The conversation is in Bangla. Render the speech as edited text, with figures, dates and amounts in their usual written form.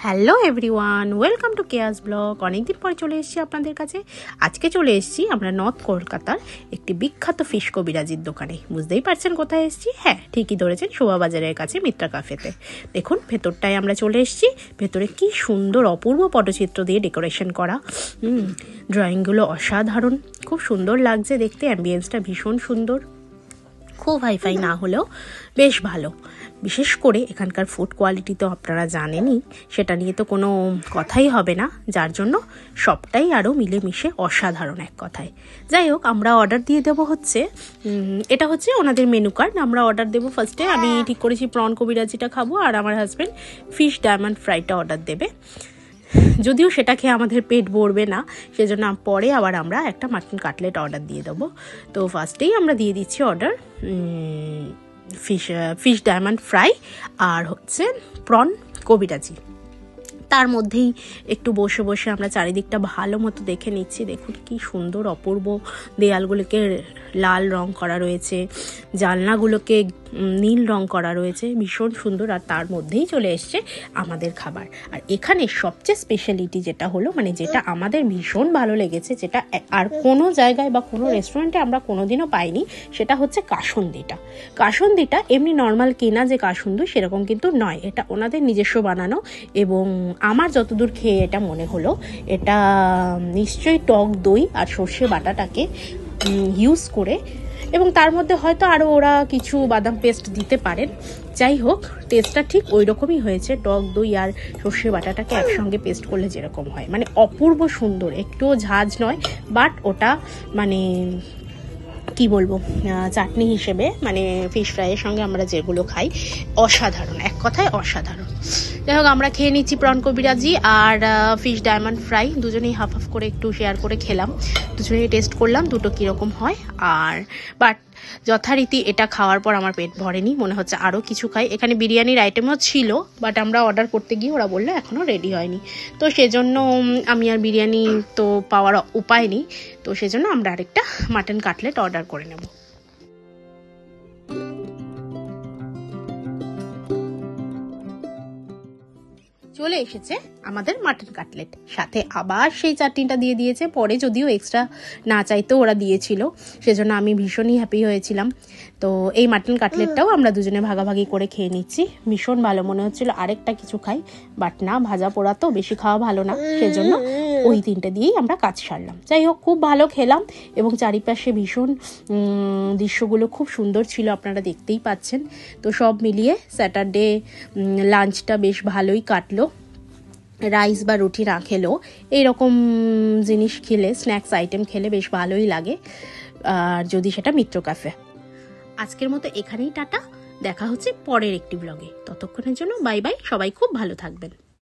Hello everyone, welcome to chaos blog. অনেকদিন পরে চলে এসেছি আপনাদের কাছে। আজকে চলে এসেছি আমরা নর্থ কলকাতার একটি বিখ্যাত ফিশ কবিরাজির দোকানে। বুঝতেই পারছেন কোথায় এসেছি? হ্যাঁ, ঠিকই ধরেছেন, শোভাবাজারের কাছে মিত্রা ক্যাফেতে। দেখুন ভেতরটায় আমরা চলে এসেছি। ভেতরে কি সুন্দর অপূর্ব পটচিত্র দিয়ে ডেকোরেশন করা। ড্রয়িংগুলো অসাধারণ, খুব সুন্দর লাগছে দেখতে। অ্যাম্বিয়েন্সটা ভীষণ সুন্দর, খুব হাইফাই না হলেও বেশ ভালো। বিশেষ করে এখানকার ফুড কোয়ালিটি তো আপনারা জানেনই, সেটা নিয়ে তো কোনো কথাই হবে না, যার জন্য সবটাই আরও মিলেমিশে অসাধারণ এক কথায়। যাই হোক, আমরা অর্ডার দিয়ে দেবো হচ্ছে, এটা হচ্ছে ওনাদের মেনু কার্ড। আমরা অর্ডার দেবো ফার্স্টে, আমি ঠিক করেছি প্রন কবিরাজিটা খাবো, আর আমার হাজব্যান্ড ফিশ ডায়মন্ড ফ্রাইটা অর্ডার দেবে। যদিও সেটা খেয়ে আমাদের পেট ভরবে না, সেজন্য পরে আবার আমরা একটা মাটন কাটলেট অর্ডার দিয়ে দেবো। তো ফার্স্টেই আমরা দিয়ে দিচ্ছি অর্ডার ফিশ ডায়মন্ড ফ্রাই আর হচ্ছে প্রন কবিরাজি। তার মধ্যেই একটু বসে বসে আমরা চারিদিকটা ভালো মতো দেখে নিচ্ছি। দেখুন কি সুন্দর অপূর্ব, দেয়ালগুলোকে লাল রং করা রয়েছে, জানলাগুলোকে নীল রং করা রয়েছে, ভীষণ সুন্দর। আর তার মধ্যেই চলে এসছে আমাদের খাবার। আর এখানে সবচেয়ে স্পেশালিটি যেটা হলো, মানে যেটা আমাদের ভীষণ ভালো লেগেছে, যেটা আর কোনো জায়গায় বা কোনো রেস্টুরেন্টে আমরা কোনোদিনও পাইনি, সেটা হচ্ছে কাসুন্দিটা। কাসুন্দিটা এমনি নর্মাল কেনা যে কাসুন্দি সেরকম কিন্তু নয়, এটা ওনাদের নিজস্ব বানানো। এবং আমার যতদূর খেয়ে এটা মনে হলো, এটা নিশ্চয়ই টক দই আর সর্ষে বাটাটাকে ইউজ করে, এবং তার মধ্যে হয়তো আরও ওরা কিছু বাদাম পেস্ট দিতে পারেন। যাই হোক, টেস্টটা ঠিক ওই রকমই হয়েছে, টক দই আর সর্ষে বাটাটাকে একসঙ্গে পেস্ট করলে যেরকম হয়, মানে অপূর্ব সুন্দর, একটুও ঝাঁজ নয়। বাট ওটা মানে কি বলবো, চাটনি হিসেবে, মানে ফিশ ফ্রাইয়ের সঙ্গে আমরা যেগুলো খাই, অসাধারণ, এক কথায় অসাধারণ। যাই হোক, আমরা খেয়ে নিচ্ছি প্রন কবিরাজি আর ফিশ ডায়মন্ড ফ্রাই, দুজনেই হাফ হাফ করে একটু শেয়ার করে খেলাম, দুজনেই টেস্ট করলাম দুটো কীরকম হয়। আর বাট যথারীতি এটা খাওয়ার পর আমার পেট ভরেনি, মনে হচ্ছে আরও কিছু খাই। এখানে বিরিয়ানির আইটেমও ছিল, বাট আমরা অর্ডার করতে গিয়ে ওরা বললো এখনও রেডি হয়নি, তো সেজন্য আমি আর বিরিয়ানি তো পাওয়ার উপায় নেই, তো সেজন্য আমরা আরেকটা মাটন কাটলেট অর্ডার করে নেব। চলে এসেছে আমাদের মাটন কাটলেট, সাথে আবার সেই চাটনিটা দিয়ে দিয়েছে। পরে যদিও এক্সট্রা না চাইতেও ওরা দিয়েছিল, সেজন্য আমি ভীষণই হ্যাপি হয়েছিলাম। তো এই মাটন কাটলেটটাও আমরা দুজনে ভাগাভাগি করে খেয়ে নিচ্ছি। ভীষণ ভালো মনে হচ্ছিল আরেকটা কিছু খাই, বাট না, ভাজা পোড়া তো বেশি খাওয়া ভালো না, সেজন্য ওই তিনটে দিয়েই আমরা কাজ সারলাম। যাই হোক, খুব ভালো খেলাম, এবং চারিপাশে ভীষণ দৃশ্যগুলো খুব সুন্দর ছিল, আপনারা দেখতেই পাচ্ছেন। তো সব মিলিয়ে স্যাটারডে লাঞ্চটা বেশ ভালোই কাটলো। রাইস বা রুটি না খেলেও এইরকম জিনিস খেলে, স্ন্যাক্স আইটেম খেলে বেশ ভালোই লাগে, আর যদি সেটা মিত্র ক্যাফে। আজকের মতো এখানেই টাটা, দেখা হচ্ছে পরের একটি ব্লগে। ততক্ষণের জন্য বাই বাই, সবাই খুব ভালো থাকবেন।